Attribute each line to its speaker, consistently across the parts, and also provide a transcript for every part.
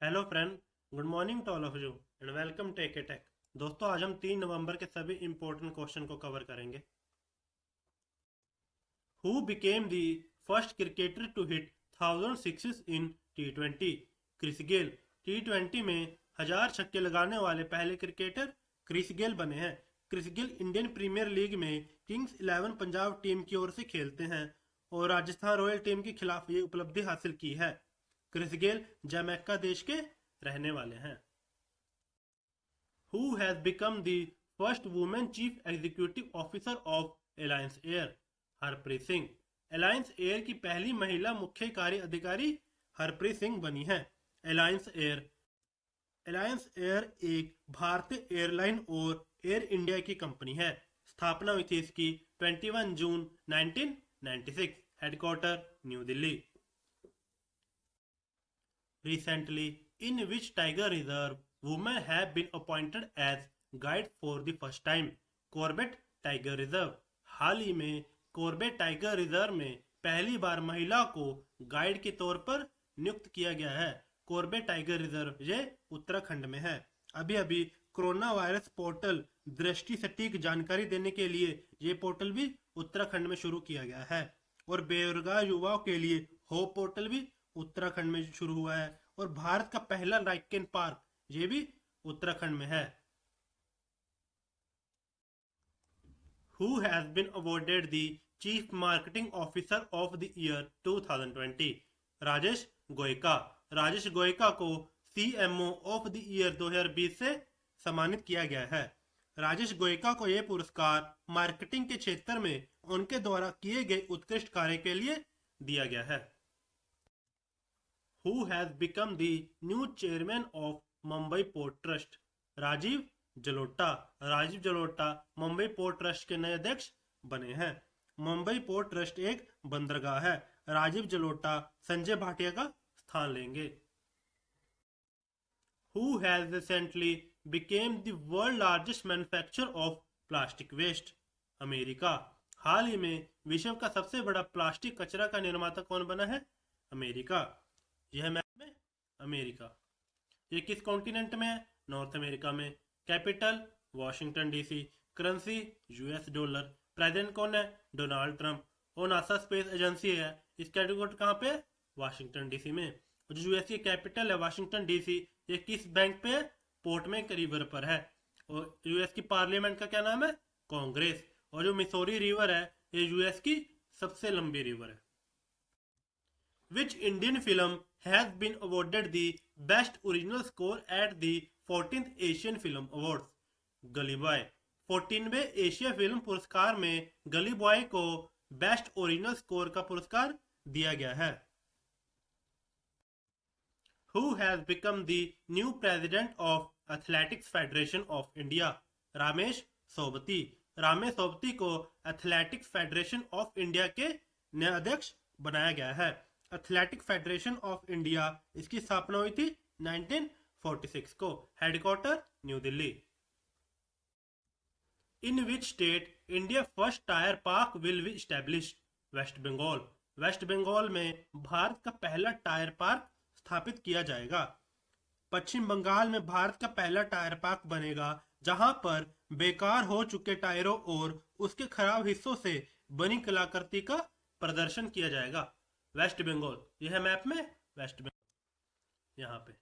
Speaker 1: Hello friend, good morning to all of you and welcome to AK Tech. दोस्तों, आज हम 3 नवंबर के सभी इंपॉर्टेंट क्वेश्चन को कवर करेंगे। Who became the first cricketer to hit 1000 sixes in टी20? Chris Gayle. टी20 में 1000 छक्के लगाने वाले पहले क्रिकेटर क्रिस गेल बने हैं। Chris Gayle Indian Premier League में किंग्स 11 पंजाब टीम की ओर से खेलते हैं और राजस्थान रॉयल टीम के खिलाफ ये उपलब्धि हासिल की है। क्रिस गेल जमैका देश के रहने वाले हैं। Who has become the first woman chief executive officer of Alliance Air? Harpreet Singh. Alliance air की पहली महिला मुख्य कार्य अधिकारी हरप्रीत सिंह बनी है। अलायंस एयर अलायंस एयर एक भारतीय एयरलाइन और एयर इंडिया की कंपनी है। स्थापना हुई थी इसकी 21 जून 1996। Headquarter New Delhi. Recently, in which tiger reserve women have been appointed as guide for the first time? Corbett Tiger Reserve. हाल ही में कॉर्बेट टाइगर रिजर्व में पहली बार महिला को गाइड के तौर पर नियुक्त किया गया है। कॉर्बेट टाइगर रिजर्व ये उत्तराखंड में है। अभी अभी कोरोना वायरस पोर्टल दृष्टि सटीक जानकारी देने के लिए ये पोर्टल भी उत्तराखंड में शुरू किया गया है और बेरोजगार युवाओं के लिए होप पोर्टल भी उत्तराखंड में शुरू हुआ है और भारत का पहला लाइकेन पार्क ये भी उत्तराखंड में है। Who has been awarded the Chief Marketing Officer of the Year 2020? Rajesh गोयका। Rajesh गोयका को CMO ऑफ द ईयर 2020 से सम्मानित किया गया है। राजेश गोयका को यह पुरस्कार मार्केटिंग के क्षेत्र में उनके द्वारा किए गए उत्कृष्ट कार्य के लिए दिया गया है। Who has become the new chairman of Mumbai Port Trust? Rajiv Jalota. Rajiv Jalota Mumbai port trust के नए अध्यक्ष बने हैं। मुंबई पोर्ट ट्रस्ट एक बंदरगाह है। राजीव जलोटा संजय भाटिया का स्थान लेंगे। Who has recently became the world largest manufacturer of plastic waste? America. हाल ही में विश्व का सबसे बड़ा प्लास्टिक कचरा का निर्माता कौन बना है? अमेरिका। यह मैप में अमेरिका। ये किस कॉन्टिनेंट में है? नॉर्थ अमेरिका में। Capital Washington DC. Currency US dollar. President कौन है? Donald Trump. और नासा स्पेस एजेंसी है, इसका हेडक्वार्टर कहाँ पे है? वाशिंगटन डीसी में। और जो यूएस की कैपिटल है वाशिंगटन डीसी, ये किस बैंक पे है? पोर्ट में रिवर पर है। और यूएस की पार्लियामेंट का क्या नाम है? कांग्रेस। और जो मिसौरी रिवर है ये यूएस की सबसे लंबी रिवर है। Which Indian film has been awarded the Best Original Score at the 14th Asian Film Awards? गली बॉय। 14वें एशिया फिल्म पुरस्कार में गली बॉय को बेस्ट ओरिजिनल स्कोर का पुरस्कार दिया गया है। Who has become the new president of Athletics Federation of India? Ramesh Sobti. Ramesh Sobti को एथलेटिक्स फेडरेशन ऑफ इंडिया के नए अध्यक्ष बनाया गया है। एथलेटिक फेडरेशन ऑफ इंडिया इसकी स्थापना हुई थी 1946 को। Headquarter New Delhi. In which state India first tyre park will be established? West Bengal. West Bengal में भारत का पहला टायर पार्क स्थापित किया जाएगा। पश्चिम बंगाल में भारत का पहला टायर पार्क बनेगा जहां पर बेकार हो चुके टायरों और उसके खराब हिस्सों से बनी कलाकृति का प्रदर्शन किया जाएगा। वेस्ट बंगाल। यह है मैप में वेस्ट बंगाल यहाँ पे।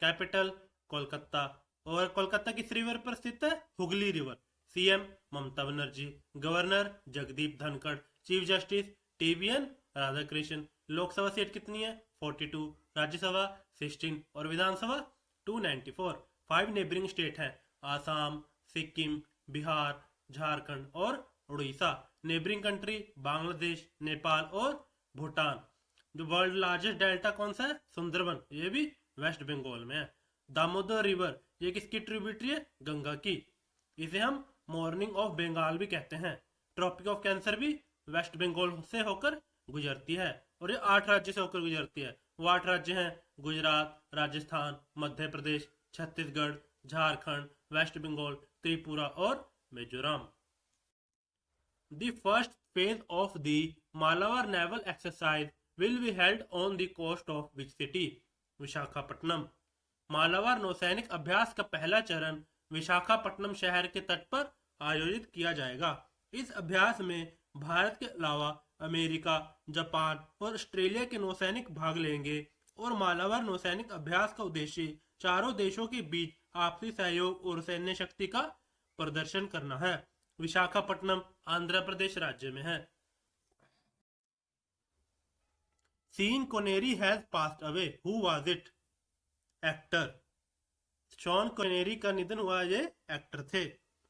Speaker 1: कैपिटल कोलकाता। और कोलकाता किस रिवर पर स्थित है? Hooghly river. CM Mamata Banerjee. Governor Jagdeep Dhankhar. Chief justice TBN Radhakrishnan. Lok Sabha seat कितनी है? 42। राज्यसभा 16 और विधानसभा 294। 5 नेबरिंग स्टेट हैं, आसाम, सिक्किम, बिहार, झारखंड और उड़ीसा। नेबरिंग कंट्री बांग्लादेश, नेपाल और भूटान। जो वर्ल्ड लार्जेस्ट डेल्टा कौन सा है? सुंदरबन। ये भी वेस्ट बंगाल में है। दामोदर रिवर ये किसकी ट्रिब्यूटरी है? गंगा की। इसे हम मॉर्निंग ऑफ बंगाल भी कहते हैं। ट्रॉपिक ऑफ कैंसर भी वेस्ट बंगाल से होकर गुजरती है और ये 8 राज्य से होकर गुजरती है। वो 8 राज्य हैं गुजरात, राजस्थान, मध्य प्रदेश, छत्तीसगढ़, झारखंड, वेस्ट बंगाल, त्रिपुरा और Mizoram. The first phase of the Malabar naval exercise will be held on the coast of which city? Visakhapatnam. Malabar नौसैनिक अभ्यास का पहला चरण विशाखापट्टनम शहर के तट पर आयोजित किया जाएगा। इस अभ्यास में भारत के अलावा अमेरिका, जापान और ऑस्ट्रेलिया के नौसैनिक भाग लेंगे और मालाबार नौसैनिक अभ्यास का उद्देश्य चारों देशों के बीच आपसी सहयोग और सैन्य शक्ति का प्रदर्शन करना है। विशाखापट्टनम आंध्र प्रदेश राज्य में है। Sean Connery has passed away, who was it? Actor. Sean Connery का निधन हुआ, ये एक्टर थे।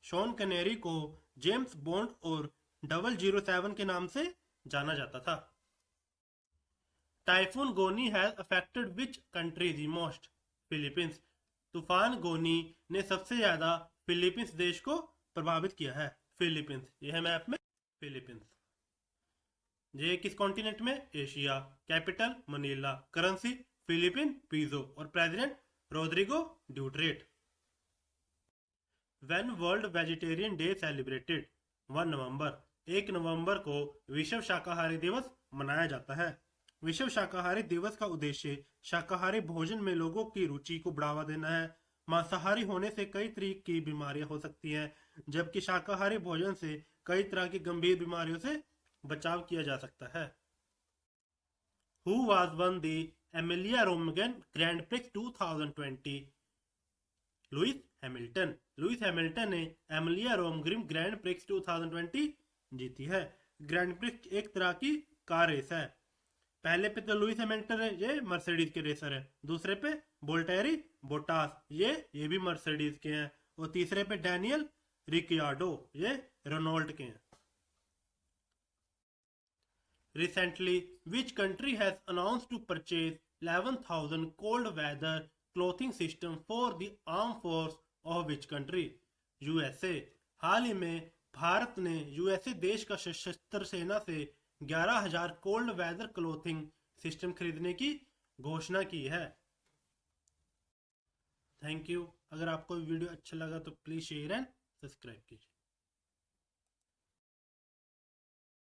Speaker 1: शॉन कनेरी को जेम्स बॉन्ड और 007 के नाम से जाना जाता था। टाइफून गोनी has affected which country the most? Philippines. तूफान गोनी ने सबसे ज्यादा फिलीपींस देश को प्रभावित किया है। फिलीपींस, यह है मैप में फिलीपींस। ये किस कॉन्टिनेंट में? Asia. Capital Manila. Currency Philippine peso और president Rodrigo Duterte. When world vegetarian day celebrated? 1 नवंबर। 1 नवंबर को विश्व शाकाहारी दिवस मनाया जाता है। विश्व शाकाहारी दिवस का उद्देश्य शाकाहारी भोजन में लोगों की रुचि को बढ़ावा देना है। मांसाहारी होने से कई तरह की बीमारियां हो सकती हैं, जबकि शाकाहारी भोजन से कई तरह की गंभीर बीमारियों से बचाव किया जा सकता है। Who was won the Emilia Romagna Grand Prix 2020? Lewis Hamilton. Lewis Hamilton ने एमिलिया रोमग्रिम ग्रैंड प्रिक्स 2020 जीती है। ग्रैंड प्रिक्स एक तरह की कार रेस है। पहले पे तो लुइस हैमिल्टन है, ये मर्सिडीज के रेसर है। दूसरे पे बोल्टेरी बोटास, ये भी मर्सिडीज के हैं। और तीसरे पे डैनियल रिकियार्डो, ये रेनॉल्ट के हैं। Recently, which country has announced to purchase 11,000 cold weather clothing system for the armed force of which country? USA। हाल ही में भारत ने यूएसए देश का सशस्त्र सेना से 11,000 कोल्ड वेदर क्लोथिंग सिस्टम खरीदने की घोषणा की है। Thank you. अगर आपको वीडियो अच्छा लगा तो प्लीज शेयर एंड सब्सक्राइब कीजिए।